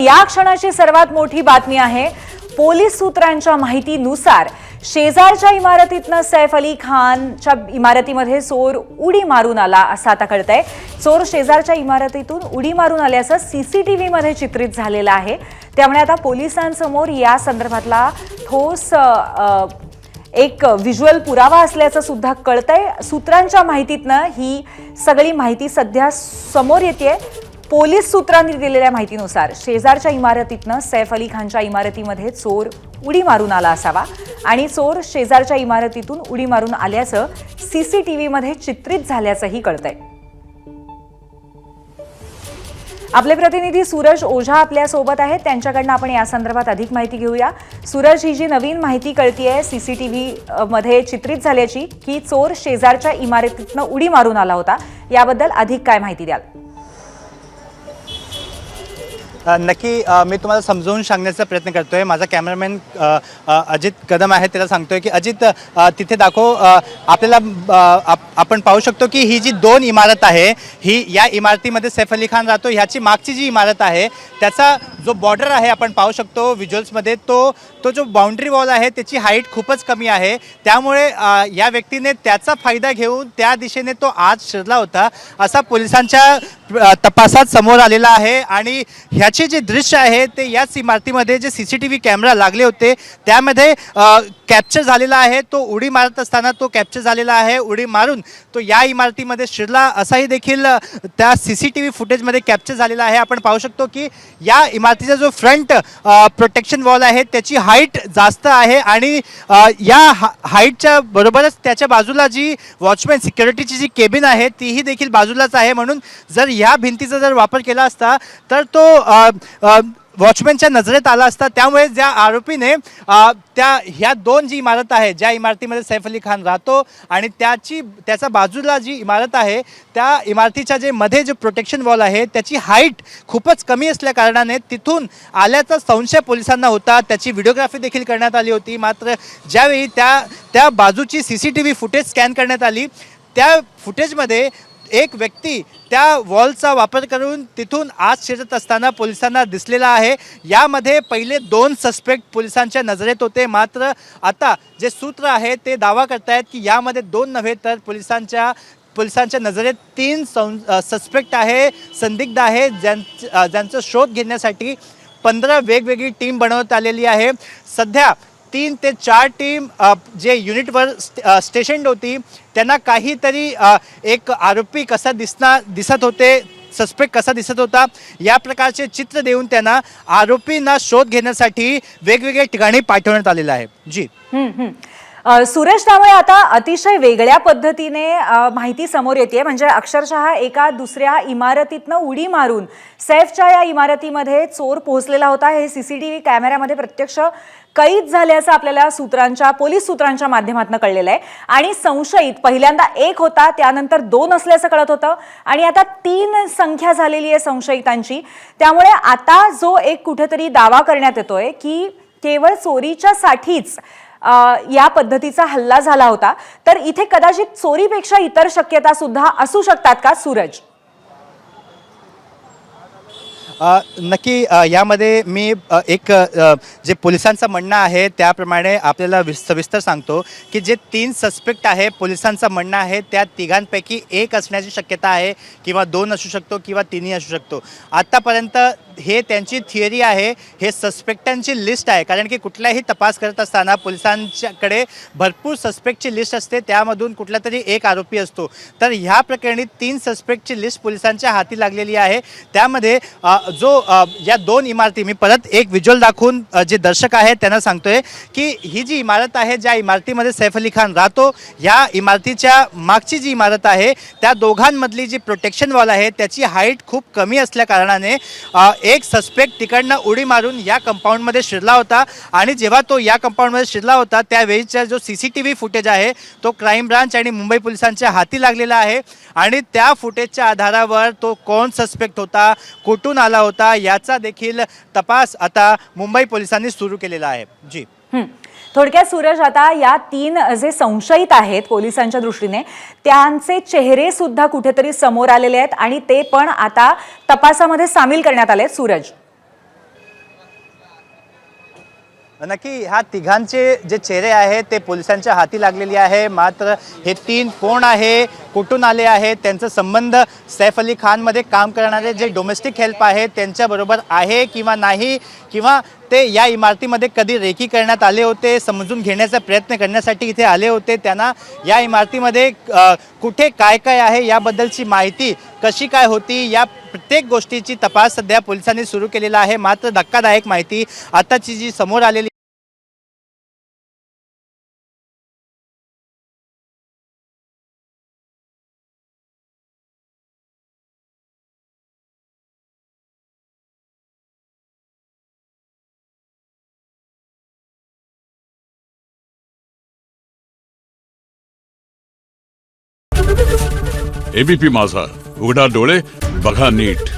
या क्षणाची सर्वात मोठी बातमी आहे। पोलीस सूत्रांच्या माहितीनुसार शेजारच्या इमारतीतनं सैफ अली खानच्या इमारतीमध्ये चोर उडी मारून आला असं आता कळतंय। चोर शेजारच्या इमारतीतून उडी मारून आल्याचं सीसीटीव्ही मध्ये चित्रित झालेलं आहे। त्यामुळे आता पोलिसांसमोर या संदर्भातला ठोस एक व्हिज्युअल पुरावा असल्याचं सुद्धा कळतंय। सूत्रांच्या माहितीतनं ही सगळी माहिती सध्या समोर येतेय। पोलीस सूत्रांनी दिलेल्या माहितीनुसार शेजारच्या इमारतीतनं सैफ अली खानच्या इमारतीमध्ये चोर उडी मारून आला असावा आणि चोर शेजारच्या इमारतीतून उडी मारून आल्याचं सीसीटीव्ही मध्ये चित्रित झाल्याचंही कळतंय। आपले प्रतिनिधी सूरज ओझा आपल्या सोबत आहेत, त्यांच्याकडनं आपण या संदर्भात अधिक माहिती घेऊया। सूरज, ही जी नवीन माहिती कळतीये सीसीटीव्ही मध्ये चित्रित झाल्याची की चोर शेजारच्या इमारतीतनं उडी मारून आला होता, याबद्दल अधिक काय माहिती द्याल? नक्की मी तुम्हाला समजावून सांगण्याचा प्रयत्न करतोय। माझा कॅमेरामॅन अजित कदम आहे, त्याला सांगतोय की अजित तिथे दाखव। आपल्याला आपण पाहू शकतो की ही जी दोन इमारत आहे, ही या इमारतीमध्ये सैफ अली खान राहतो। ह्याची मागची जी इमारत आहे त्याचा जो बॉर्डर आहे आपण पाहू शकतो व्हिज्युअल्समध्ये, तो जो बाउंड्री वॉल आहे त्याची हाईट खूपच कमी आहे। त्यामुळे या व्यक्तीने त्याचा फायदा घेऊन त्या दिशेने तो आत शिरला होता असा पोलिसांच्या तपासात समोर आलेला आहे। आणि ह्याचे जे दृश्य आहे ते याच इमारतीमध्ये जे सीसीटीव्ही कॅमेरा लागले होते त्यामध्ये कॅप्चर झालेला आहे। तो उडी मारत असताना तो कॅप्चर झालेला आहे। उडी मारून तो या इमारतीमध्ये शिरला असाही देखील त्या सीसीटीव्ही फुटेजमध्ये कॅप्चर झालेला आहे। आपण पाहू शकतो की या इमारतीचा जो फ्रंट प्रोटेक्शन वॉल आहे त्याची हाईट जास्त आहे आणि या हाईटच्या बरोबरच त्याच्या बाजूला जी वॉचमॅन सिक्युरिटीची जी केबिन आहे तीही देखील बाजूलाच आहे। म्हणून जर या भिंतीचा जर वापर केला असता तर तो वॉचमॅनच्या नजरेत आला असता। त्यामुळे ज्या आरोपीने ह्या दोन जी इमारत आहे, ज्या इमारतीमध्ये सैफ अली खान राहतो आणि त्याचा बाजूला जी इमारत आहे त्या इमारतीच्या जे मध्ये जे प्रोटेक्शन वॉल आहे त्याची हाईट खूपच कमी असल्या कारणाने तिथून आल्याचा संशय पोलिसांना होता। त्याची व्हिडिओग्राफी देखील करण्यात आली होती। मात्र ज्यावेळी त्या बाजूची सीसीटीव्ही फुटेज स्कॅन करण्यात आली त्या फुटेजमध्ये एक व्यक्ती त्या वॉलचा वापर करून तिथून आत शिरत असताना पोलिसांना दिसलेला आहे। यामध्ये पहिले दोन सस्पेक्ट पोलिसांच्या नजरेत होते, मात्र आता जे सूत्र आहे ते दावा करतायत की यामध्ये दोन नव्हे तर पोलिसांच्या नजरेत तीन सस्पेक्ट आहे, संदिग्ध आहे, ज्यांचा शोध घेण्यासाठी 15 वेगवेगळी टीम बनवण्यात आलेली आहे। सध्या 3 ते 4 टीम जे युनिटवर स्टेशन्ड होती त्यांना काहीतरी एक आरोपी कसा दिसत होते, सस्पेक्ट कसा दिसत होता या प्रकारचे चित्र देऊन त्यांना आरोपींना शोध घेण्यासाठी वेगवेगळ्या ठिकाणी पाठवण्यात आलेलं आहे। जी सूरज, त्यामुळे आता अतिशय वेगळ्या पद्धतीने माहिती समोर येते। म्हणजे अक्षरशः एका दुसऱ्या इमारतीतनं उडी मारून सैफच्या या इमारतीमध्ये चोर पोहोचलेला होता। हे सीसीटीव्ही कॅमेऱ्यामध्ये प्रत्यक्ष कैद झाल्याचं आपल्याला पोलीस सूत्रांच्या माध्यमातून कळलेलं आहे। आणि संशयित पहिल्यांदा एक होता, त्यानंतर 2 असल्याचं कळत होतं आणि आता 3 संख्या झालेली आहे संशयितांची। त्यामुळे आता जो एक कुठेतरी दावा करण्यात येतोय की केवळ चोरीच्या साठीच या पद्धतीचा हल्ला झाला होता, तर इथे कदाचित चोरीपेक्षा इतर शक्यता सुद्धा असू शकतात का सूरज? नक्की यामध्ये मी एक जे पोलिसांचं म्हणणं आहे त्याप्रमाणे आपल्याला सविस्तर सांगतो की जे 3 सस्पेक्ट आहे पोलिसांचं म्हणणं आहे त्या तिघांपैकी एक असण्याची शक्यता आहे, किंवा 2 असू शकतो किंवा 3ही असू शकतो। आत्तापर्यंत हे त्यांची थिअरी आहे, हे सस्पेक्टांची लिस्ट आहे, कारण की कुठलाही तपास करत असताना पोलिसांच्याकडे भरपूर सस्पेक्टची लिस्ट असते, त्यामधून कुठला तरी एक आरोपी असतो। तर ह्या प्रकरणी 3 सस्पेक्टची लिस्ट पोलिसांच्या हाती लागलेली आहे। त्यामध्ये जो या 2 इमारती, मी परत एक व्हिज्युअल दाखवून जे दर्शक आहेत त्यांना सांगतोय की ही जी इमारत आहे, ज्या इमारतीमध्ये सैफ अली खान राहतो, या इमारतीच्या मागची जी इमारत आहे त्या दोघांमधली जी प्रोटेक्शन वॉल आहे त्याची हाईट खूप कमी असल्या कारणाने एक सस्पेक्ट तिकडनं उडी मारून या कंपाऊंडमध्ये शिरला होता। आणि जेव्हा तो या कंपाऊंडमध्ये शिरला होता त्यावेळीचा जो सीसीटीव्ही फुटेज आहे तो क्राईम ब्रांच आणि मुंबई पोलिसांच्या हाती लागलेला आहे। आणि त्या फुटेजच्या आधारावर तो कोण सस्पेक्ट होता, कुठून आला होता याचा देखील तपास आता मुंबई पोलिसांनी सुरू केलेला आहे। जी थोडक्यात सूरज, आता या 3 जे संशयित आहेत पोलिसांच्या दृष्टीने त्यांचे चेहरे सुद्धा कुठेतरी समोर आलेले आहेत आणि ते पण आता तपासामध्ये सामील करण्यात आले। सूरज, नक्की ह्या तिघांचे जे चेहरे आहेत ते पोलिसांच्या हाती लागलेले आहे. मात्र हे 3 कोण आहे, कुठून आले आहेत, त्यांचा संबंध सैफ अली खानमध्ये काम करणारे जे डोमेस्टिक हेल्प आहेत त्यांच्याबरोबर आहे किंवा नाही, किंवा ते या इमारतीमध्ये कधी रेकी करण्यात आले होते समजून घेण्याचा प्रयत्न करण्यासाठी इथे आले होते. त्यांना या इमारतीमध्ये कुठे काय काय आहे याबद्दलची माहिती कशी काय होती, या प्रत्येक गोष्टीची तपास सध्या पोलिसांनी सुरू केलेला आहे. मात्र धक्कादायक माहिती आताची जी समोर आलेली एबीपी माझा, उघडा डोळे बघा नीट.